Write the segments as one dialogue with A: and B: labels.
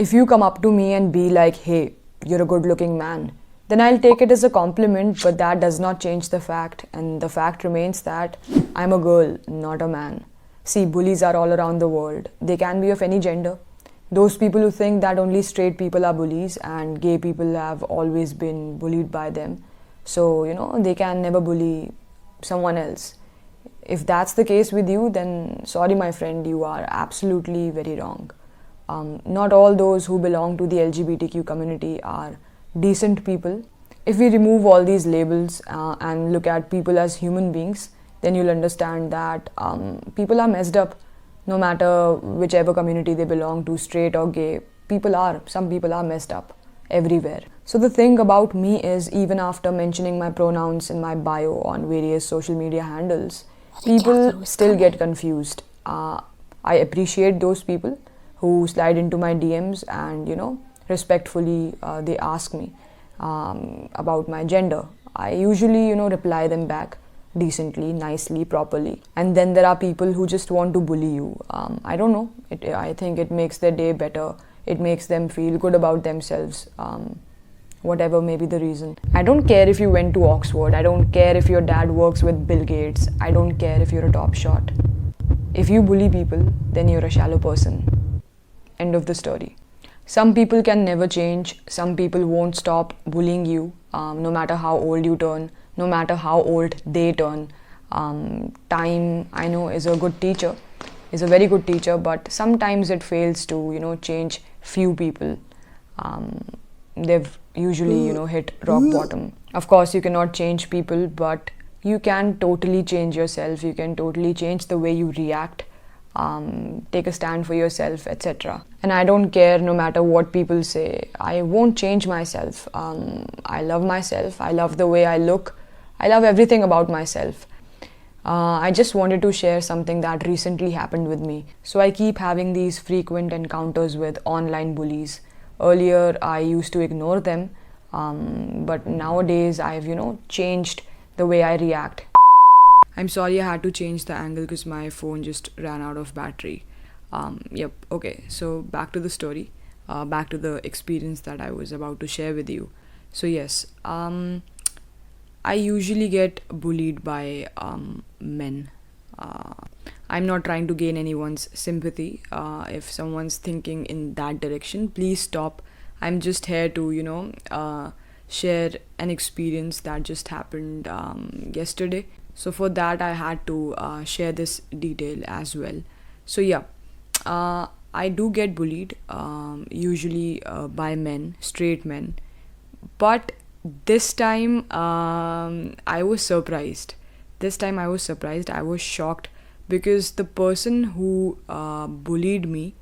A: If you come up to me and be like, hey, you're a good looking man, then I'll take it as a compliment, but that does not change the fact. And the fact remains that I'm a girl, not a man. See, bullies are all around the world. They can be of any gender. Those people who think that only straight people are bullies and gay people have always been bullied by them, so, they can never bully someone else. If that's the case with you, then sorry, my friend, you are absolutely very wrong. Not all those who belong to the LGBTQ community are decent people. If we remove all these labels and look at people as human beings, then you'll understand that people are messed up. No matter whichever community they belong to, straight or gay, some people are messed up everywhere. So the thing about me is, even after mentioning my pronouns in my bio on various social media handles, people still get confused. I appreciate those people who slide into my DMs and, respectfully they ask me about my gender. I usually, reply them back decently, nicely, properly. And then there are people who just want to bully you. I don't know. I think it makes their day better. It makes them feel good about themselves. Whatever may be the reason. I don't care if you went to Oxford. I don't care if your dad works with Bill Gates. I don't care if you're a top shot. If you bully people, then you're a shallow person. End of the story. Some people can never change. Some people won't stop bullying you, no matter how old you turn, no matter how old they turn. Time, I know, is a good teacher, is a very good teacher, but sometimes it fails to, change few people. They've usually, hit rock bottom. Of course, you cannot change people, but you can totally change yourself. You can totally change the way you react, take a stand for yourself, etc. And I don't care no matter what people say. I won't change myself. I love myself. I love the way I look. I love everything about myself. I just wanted to share something that recently happened with me. So I keep having these frequent encounters with online bullies. Earlier, I used to ignore them, but nowadays I've, changed the way I react. I'm sorry I had to change the angle because my phone just ran out of battery. Okay, so back to the story, back to the experience that I was about to share with you. So yes, I usually get bullied by men. I'm not trying to gain anyone's sympathy. If someone's thinking in that direction, please stop. I'm just here to, share an experience that just happened yesterday. So for that, I had to share this detail as well. So yeah, I do get bullied, usually by men, straight men. But this time, I was surprised. I was shocked because the person who bullied me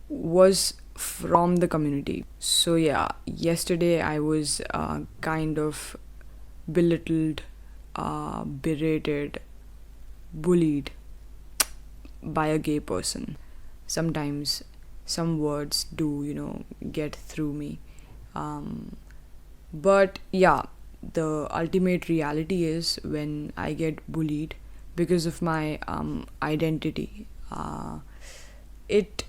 A: was from the community. So yeah, yesterday I was kind of belittled, berated, bullied by a gay person. Sometimes some words do, get through me. But yeah, the ultimate reality is when I get bullied because of my identity, it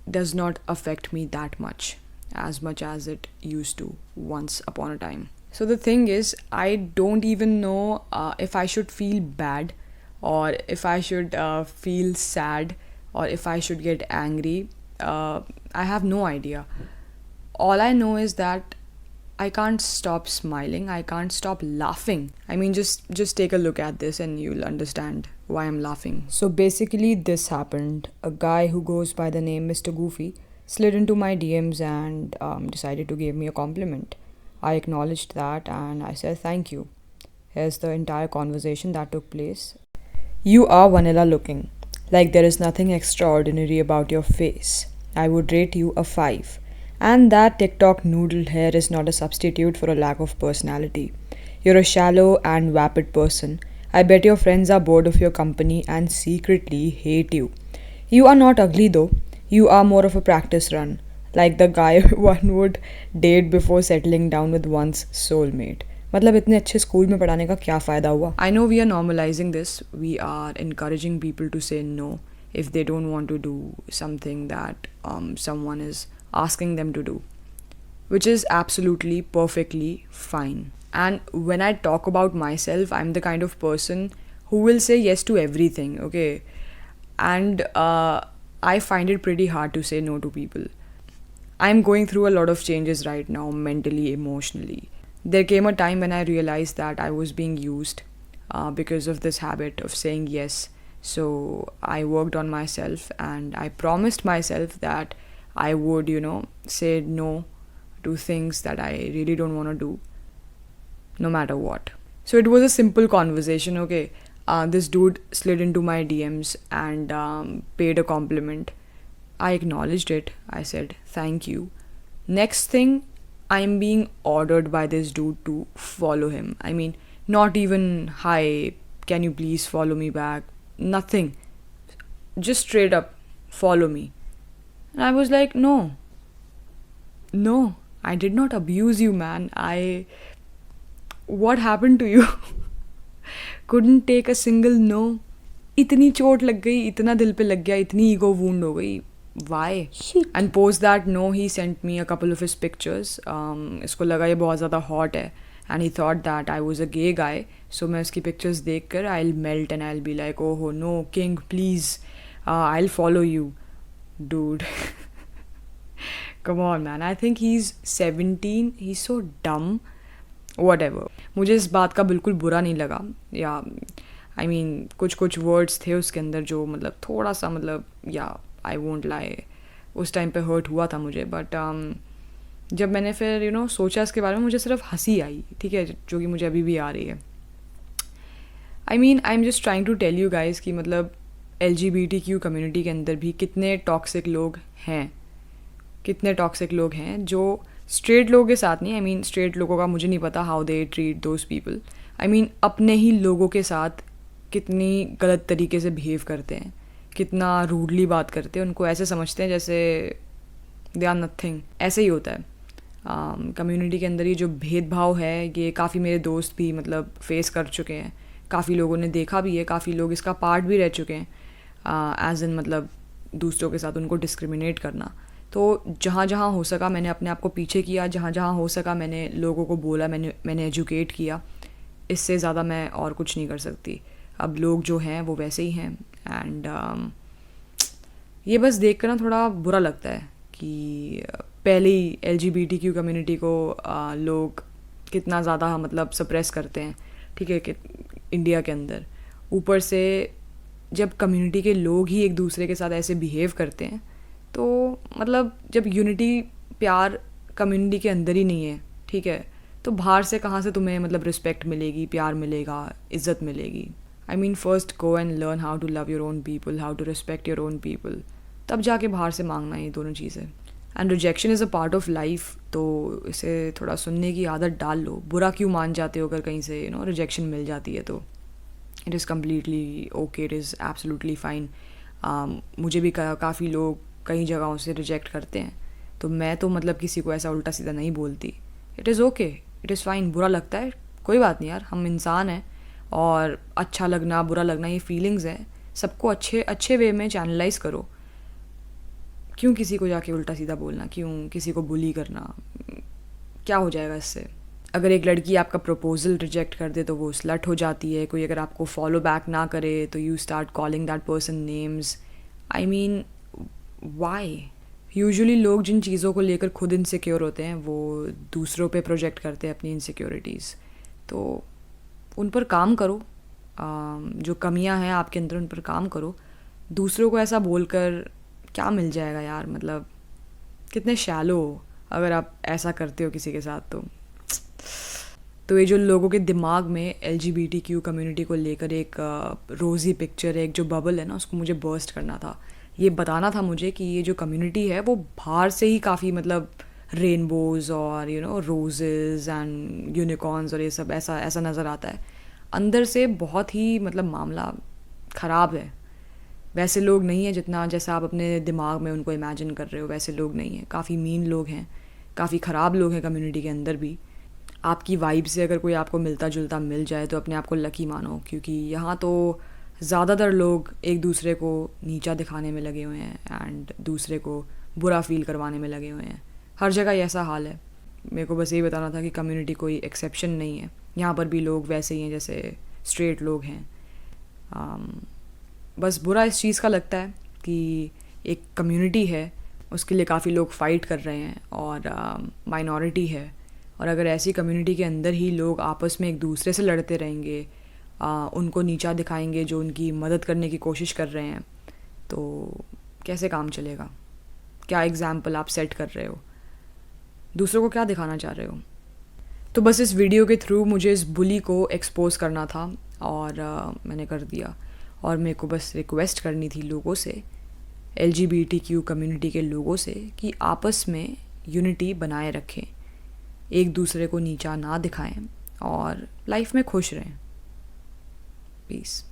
A: does not affect me that much as it used to once upon a time. So the thing is, I don't even know if I should feel bad or if I should feel sad or if I should get angry. I have no idea. All I know is that I can't stop smiling. I can't stop laughing. I mean, just take a look at this and you'll understand why I'm laughing. So basically this happened. A guy who goes by the name Mr. Goofy slid into my DMs and decided to give me a compliment. I acknowledged that and I said thank you. Here's the entire conversation that took place. You are vanilla looking. Like there is nothing extraordinary about your face. I would rate you a 5. And that TikTok noodle hair is not a substitute for a lack of personality. You're a shallow and vapid person. I bet your friends are bored of your company and secretly hate you. You are not ugly though. You are more of a practice run. Like the guy one would date before settling down with one's soulmate. मतलब इतने अच्छे school में पढ़ाने का क्या फ़ायदा हुआ? I know we are normalizing this. We are encouraging people to say no if they don't want to do something that someone is asking them to do, which is absolutely perfectly fine. And when I talk about myself, I'm the kind of person who will say yes to everything, okay? And I find it pretty hard to say no to people. I'm going through a lot of changes right now, mentally, emotionally. There came a time when I realized that I was being used because of this habit of saying yes. So I worked on myself and I promised myself that I would, say no to things that I really don't want to do, no matter what. So it was a simple conversation, okay? This dude slid into my DMs and paid a compliment. I acknowledged it. I said, thank you. Next thing, I'm being ordered by this dude to follow him. I mean, not even, hi, can you please follow me back? Nothing. Just straight up, follow me. And I was like, no, I did not abuse you, man. What happened to you? Couldn't take a single no. इतनी चोट लग गई, इतना दिल पे लग गया, इतनी ego wound हो गई. Why?
B: Shit.
A: And post that no, he sent me a couple of his pictures. इसको लगा ये बहुत ज़्यादा hot है. And he thought that I was a gay guy. So मैं उसकी pictures देख कर I'll melt and I'll be like, oh no, king, please, I'll follow you. Dude. Come on, man. I think he's 17. He's so dumb. Whatever. मुझे इस बात का बिल्कुल बुरा नहीं लगा. या I mean, कुछ वर्ड्स थे उसके अंदर जो मतलब थोड़ा सा मतलब या आई वोंट लाई उस टाइम पे हर्ट हुआ था मुझे. बट जब मैंने फिर सोचा इसके बारे में, मुझे सिर्फ हंसी आई, ठीक है, जो कि मुझे अभी भी आ रही है. I mean, I am just trying to tell you guys कि मतलब LGBTQ कम्युनिटी के अंदर भी कितने टॉक्सिक लोग हैं, जो स्ट्रेट लोगों के साथ नहीं. आई मीन, स्ट्रेट लोगों का मुझे नहीं पता how they treat those people. I mean, अपने ही लोगों के साथ कितनी गलत तरीके से बिहेव करते हैं, कितना रूडली बात करते हैं. उनको ऐसे समझते हैं जैसे दे आर नथिंग. ऐसे ही होता है कम्युनिटी के अंदर. ये जो भेदभाव है ये काफ़ी मेरे दोस्त भी मतलब फेस कर चुके हैं, काफ़ी लोगों ने देखा भी है, काफ़ी लोग इसका पार्ट भी रह चुके हैं. एज इन मतलब दूसरों के साथ उनको डिस्क्रिमिनेट करना. तो जहाँ जहाँ हो सका मैंने अपने आप को पीछे किया, जहाँ जहाँ हो सका मैंने लोगों को बोला, मैंने एजुकेट किया. इससे ज़्यादा मैं और कुछ नहीं कर सकती. अब लोग जो हैं वो वैसे ही हैं. एंड ये बस देख कर ना थोड़ा बुरा लगता है कि पहले ही LGBTQ कम्युनिटी को लोग कितना ज़्यादा मतलब सप्रेस करते हैं, ठीक है, कि इंडिया के अंदर. ऊपर से जब कम्युनिटी के लोग ही एक दूसरे के साथ ऐसे बिहेव करते हैं, तो मतलब जब यूनिटी प्यार कम्युनिटी के अंदर ही नहीं है, ठीक है, तो बाहर से कहाँ से तुम्हें मतलब रिस्पेक्ट मिलेगी, प्यार मिलेगा, इज़्ज़त मिलेगी. I mean, first go and learn how to love your own people, how to respect your own people, तब जाके बाहर से मांगना ये दोनों चीज़ें. And rejection is a part of life. तो इसे थोड़ा सुनने की आदत डाल लो. बुरा क्यों मान जाते हो अगर कहीं से रिजेक्शन मिल जाती है तो. It is completely okay, it is absolutely fine. मुझे भी काफ़ी लोग कई जगहों से रिजेक्ट करते हैं, तो मैं तो मतलब किसी को ऐसा उल्टा सीधा नहीं बोलती. It is okay, it is fine. बुरा लगता है, कोई बात नहीं यार, हम इंसान हैं. और अच्छा लगना बुरा लगना ये फीलिंग्स है, सबको अच्छे वे में चैनलाइज करो. क्यों किसी को जाके उल्टा सीधा बोलना, क्यों किसी को बुली करना, क्या हो जाएगा इससे. अगर एक लड़की आपका प्रपोजल रिजेक्ट कर दे तो वो स्लट हो जाती है. कोई अगर आपको फॉलो बैक ना करे तो you start calling that person names. I mean, why. Usually लोग जिन चीज़ों को लेकर खुद इनसिक्योर होते हैं वो दूसरों पे प्रोजेक्ट करते हैं अपनी इनसिक्योरिटीज़. तो उन पर काम करो. जो कमियां हैं आपके अंदर उन पर काम करो. दूसरों को ऐसा बोलकर क्या मिल जाएगा यार. मतलब कितने शैलो हो अगर आप ऐसा करते हो किसी के साथ. तो ये जो लोगों के दिमाग में LGBTQ कम्युनिटी को लेकर एक रोज़ी पिक्चर है, एक जो बबल है ना, उसको मुझे बर्स्ट करना था. ये बताना था मुझे कि ये जो कम्युनिटी है वो बाहर से ही काफ़ी मतलब रेनबोज़ और रोजेज़ एंड यूनिकॉर्न्स और ये सब ऐसा नज़र आता है. अंदर से बहुत ही मतलब मामला ख़राब है. वैसे लोग नहीं है जितना जैसा आप अपने दिमाग में उनको इमेजिन कर रहे हो, वैसे लोग नहीं हैं. काफ़ी मीन लोग हैं, काफ़ी ख़राब लोग हैं कम्युनिटी के अंदर भी. आपकी वाइब से अगर कोई आपको मिलता जुलता मिल जाए तो अपने आप को लकी मानो, क्योंकि यहाँ तो ज़्यादातर लोग एक दूसरे को नीचा दिखाने में लगे हुए हैं एंड दूसरे को बुरा फील करवाने में लगे हुए हैं। हर जगह ही ऐसा हाल है। मेरे को बस यही बताना था कि कम्युनिटी कोई एक्सेप्शन नहीं है, यहाँ पर भी लोग वैसे ही हैं जैसे स्ट्रेट लोग हैं। बस बुरा इस चीज़ का लगता है कि एक कम्युनिटी है, उसके लिए काफ़ी लोग फ़ाइट कर रहे हैं और माइनॉरिटी है, और अगर ऐसी कम्युनिटी के अंदर ही लोग आपस में एक दूसरे से लड़ते रहेंगे, उनको नीचा दिखाएंगे जो उनकी मदद करने की कोशिश कर रहे हैं, तो कैसे काम चलेगा? क्या एग्ज़ाम्पल आप सेट कर रहे हो? दूसरों को क्या दिखाना चाह रहे हो? तो बस इस वीडियो के थ्रू मुझे इस बुली को एक्सपोज करना था और मैंने कर दिया। और मेरे को बस रिक्वेस्ट करनी थी लोगों से, LGBTQ कम्युनिटी के लोगों से, कि आपस में यूनिटी बनाए रखें, एक दूसरे को नीचा ना दिखाएं और लाइफ में खुश रहें। पीस।